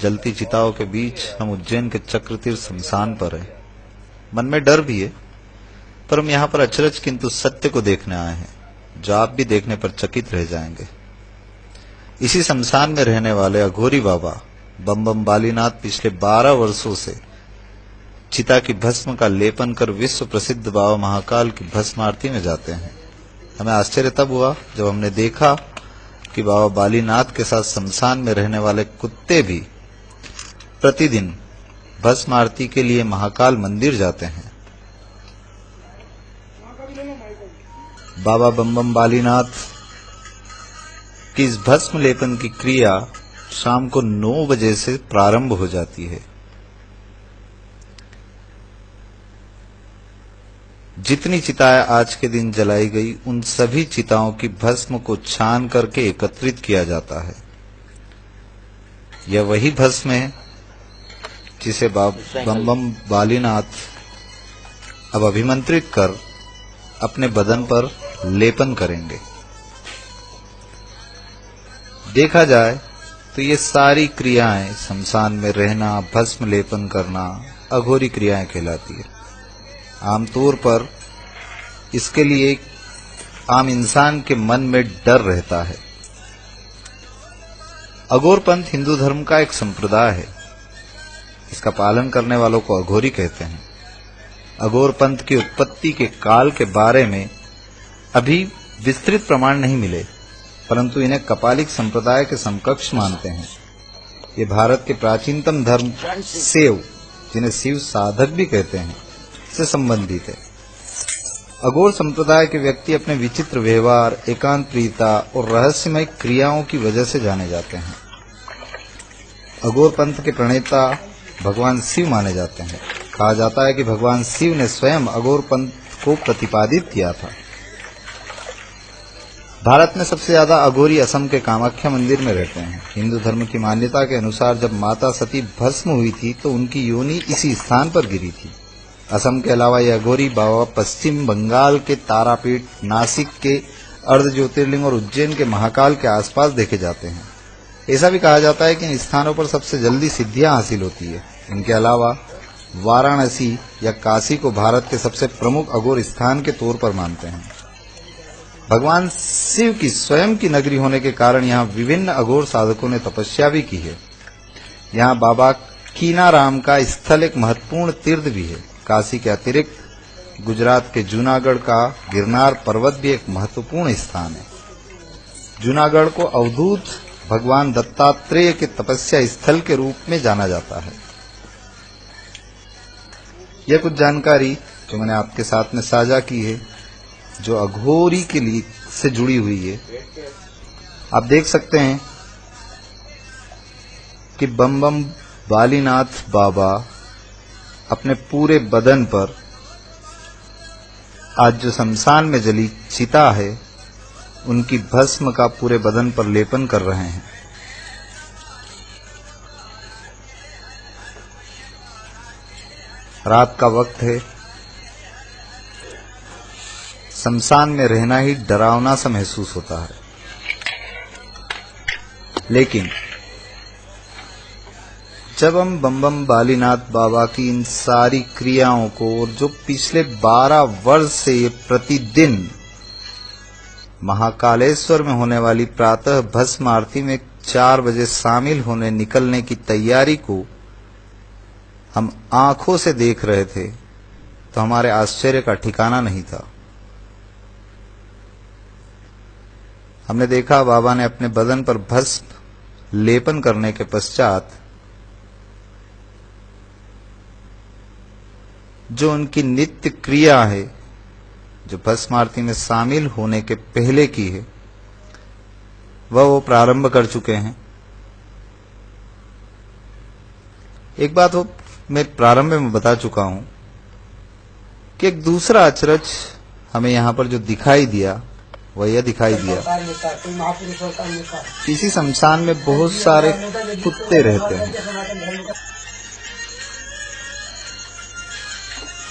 जलती चिताओं के बीच हम उज्जैन के चक्रतीर्थ शमशान पर हैं। मन में डर भी है, पर हम यहाँ पर अचरज किंतु सत्य को देखने आए हैं, जो आप भी देखने पर चकित रह जाएंगे। इसी शमशान में रहने वाले अघोरी बाबा बम बम बालीनाथ पिछले 12 वर्षों से चिता की भस्म का लेपन कर विश्व प्रसिद्ध बाबा महाकाल की भस्म आरती में जाते हैं। हमें आश्चर्य तब हुआ जब हमने देखा कि बाबा बालीनाथ के साथ शमशान में रहने वाले कुत्ते भी प्रतिदिन भस्म आरती के लिए महाकाल मंदिर जाते हैं। बाबा बम बम बालीनाथ की इस भस्म लेपन की क्रिया शाम को 9 बजे से प्रारंभ हो जाती है। जितनी चिताएं आज के दिन जलाई गई, उन सभी चिताओं की भस्म को छान करके एकत्रित किया जाता है। यह वही भस्म है जिसे बम बम बालीनाथ अब अभिमंत्रित कर अपने बदन पर लेपन करेंगे। देखा जाए तो ये सारी क्रियाएं, शमशान में रहना, भस्म लेपन करना, अघोरी क्रियाएं कहलाती है। आमतौर पर इसके लिए आम इंसान के मन में डर रहता है। अघोर पंथ हिंदू धर्म का एक संप्रदाय है। इसका पालन करने वालों को अघोरी कहते हैं। अघोर पंथ की उत्पत्ति के काल के बारे में अभी विस्तृत प्रमाण नहीं मिले, परंतु इन्हें कपालिक संप्रदाय के समकक्ष मानते हैं। ये भारत के प्राचीनतम धर्म शैव, जिन्हें शिव साधक भी कहते हैं, से संबंधित है। अघोर संप्रदाय के व्यक्ति अपने विचित्र व्यवहार, एकांत प्रियता और रहस्यमय क्रियाओं की वजह से जाने जाते हैं। अघोर पंथ के प्रणेता भगवान शिव माने जाते हैं। कहा जाता है कि भगवान शिव ने स्वयं अघोर पंथ को प्रतिपादित किया था। भारत में सबसे ज्यादा अघोरी असम के कामाख्या मंदिर में रहते हैं। हिंदू धर्म की मान्यता के अनुसार जब माता सती भस्म हुई थी तो उनकी योनि इसी स्थान पर गिरी थी। असम के अलावा ये अघोरी बाबा पश्चिम बंगाल के तारापीठ, नासिक के अर्ध ज्योतिर्लिंग और उज्जैन के महाकाल के आसपास देखे जाते हैं। ऐसा भी कहा जाता है कि इन स्थानों पर सबसे जल्दी सिद्धियां हासिल होती है। इनके अलावा वाराणसी या काशी को भारत के सबसे प्रमुख अघोर स्थान के तौर पर मानते हैं। भगवान शिव की स्वयं की नगरी होने के कारण यहाँ विभिन्न अघोर साधकों ने तपस्या भी की है। यहाँ बाबा कीनाराम का स्थल एक महत्वपूर्ण तीर्थ भी है। काशी के अतिरिक्त गुजरात के जूनागढ़ का गिरनार पर्वत भी एक महत्वपूर्ण स्थान है। जूनागढ़ को अवधूत भगवान दत्तात्रेय के तपस्या स्थल के रूप में जाना जाता है। यह कुछ जानकारी जो मैंने आपके साथ में साझा की है, जो अघोरी के लिए से जुड़ी हुई है। आप देख सकते हैं कि बम बम बालीनाथ बाबा अपने पूरे बदन पर आज जो शमशान में जली चिता है, उनकी भस्म का पूरे बदन पर लेपन कर रहे हैं। रात का वक्त है। शमशान में रहना ही डरावना सा महसूस होता है, लेकिन जब हम बम बम बालीनाथ बाबा की इन सारी क्रियाओं को, और जो पिछले 12 वर्ष से ये प्रतिदिन महाकालेश्वर में होने वाली प्रातः भस्म आरती में 4 बजे शामिल होने निकलने की तैयारी को हम आंखों से देख रहे थे, तो हमारे आश्चर्य का ठिकाना नहीं था। हमने देखा बाबा ने अपने बदन पर भस्म लेपन करने के पश्चात जो उनकी नित्य क्रिया है, जो भस्म आरती में शामिल होने के पहले की है, वो प्रारंभ कर चुके हैं। एक बात वो मैं प्रारंभ में बता चुका हूं कि एक दूसरा अचरज हमें यहां पर जो दिखाई दिया, वह यह दिखाई दिया, इसी शमशान में बहुत सारे कुत्ते रहते हैं।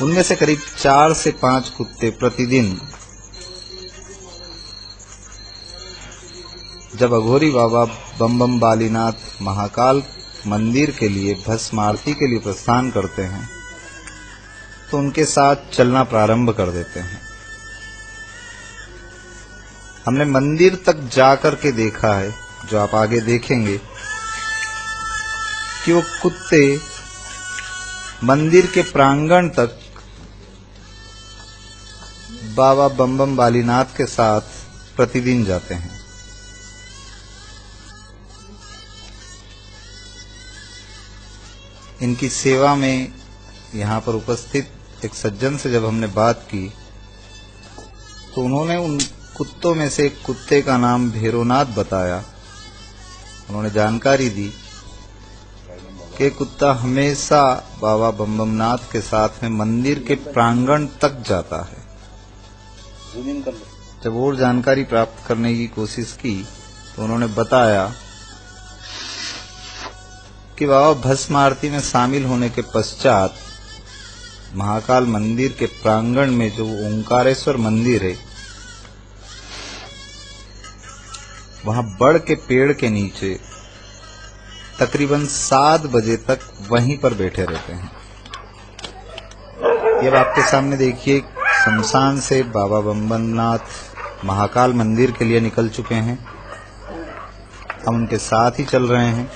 उनमें से करीब 4 से 5 कुत्ते प्रतिदिन जब अघोरी बाबा बम बम बालीनाथ महाकाल मंदिर के लिए भस्म आरती के लिए प्रस्थान करते हैं तो उनके साथ चलना प्रारंभ कर देते हैं। हमने मंदिर तक जाकर के देखा है, जो आप आगे देखेंगे, कि वो कुत्ते मंदिर के प्रांगण तक बाबा बम बम बालीनाथ के साथ प्रतिदिन जाते हैं। इनकी सेवा में यहाँ पर उपस्थित एक सज्जन से जब हमने बात की तो उन्होंने उन कुत्तों में से एक कुत्ते का नाम भैरवनाथ बताया। उन्होंने जानकारी दी कि कुत्ता हमेशा बाबा बम बम नाथ के साथ में मंदिर के प्रांगण तक जाता है। जब और जानकारी प्राप्त करने की कोशिश की तो उन्होंने बताया कि बाबा भस्म आरती में शामिल होने के पश्चात महाकाल मंदिर के प्रांगण में जो ओंकारेश्वर मंदिर है, वहां बड़ के पेड़ के नीचे तकरीबन 7 बजे तक वहीं पर बैठे रहते हैं। ये आपके सामने देखिए, शमशान से बाबा बम बम नाथ महाकाल मंदिर के लिए निकल चुके हैं। हम उनके साथ ही चल रहे हैं।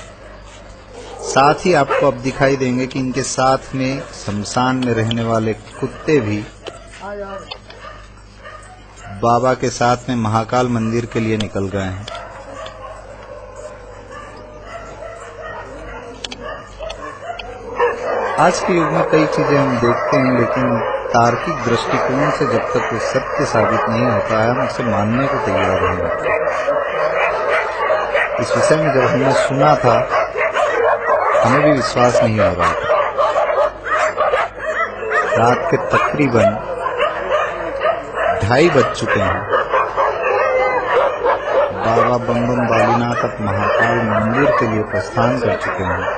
साथ ही आपको अब दिखाई देंगे कि इनके साथ में शमशान में रहने वाले कुत्ते भी बाबा के साथ में महाकाल मंदिर के लिए निकल गए हैं। आज के युग में कई चीजें हम देखते हैं, लेकिन तार्किक दृष्टिकोण से जब तक वो सत्य साबित नहीं होता है, हम उसे मानने को तैयार नहीं होते। इस विषय में जब हमने सुना था, हमें भी विश्वास नहीं हो रहा था। रात के तकरीबन 2:30 बज चुके हैं। बाबा बम बम बालीनाथ अब महाकाल मंदिर के लिए प्रस्थान कर चुके हैं।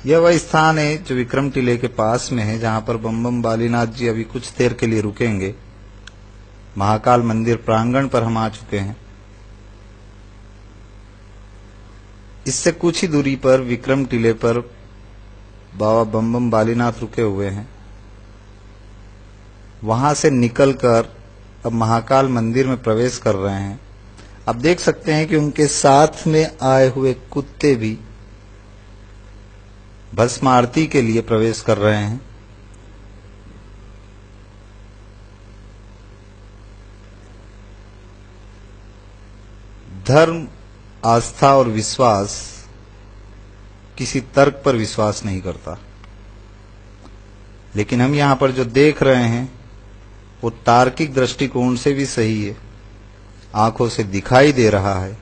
यह वह स्थान है जो विक्रम टीले के पास में है, जहां पर बम बम बालीनाथ जी अभी कुछ देर के लिए रुकेंगे। महाकाल मंदिर प्रांगण पर हम आ चुके हैं। इससे कुछ ही दूरी पर विक्रम टीले पर बाबा बम बम बालीनाथ रुके हुए हैं। वहां से निकलकर अब महाकाल मंदिर में प्रवेश कर रहे हैं। आप देख सकते हैं कि उनके साथ में आए हुए कुत्ते भी भस्म आरती के लिए प्रवेश कर रहे हैं। धर्म, आस्था और विश्वास किसी तर्क पर विश्वास नहीं करता, लेकिन हम यहां पर जो देख रहे हैं वो तार्किक दृष्टिकोण से भी सही है, आंखों से दिखाई दे रहा है।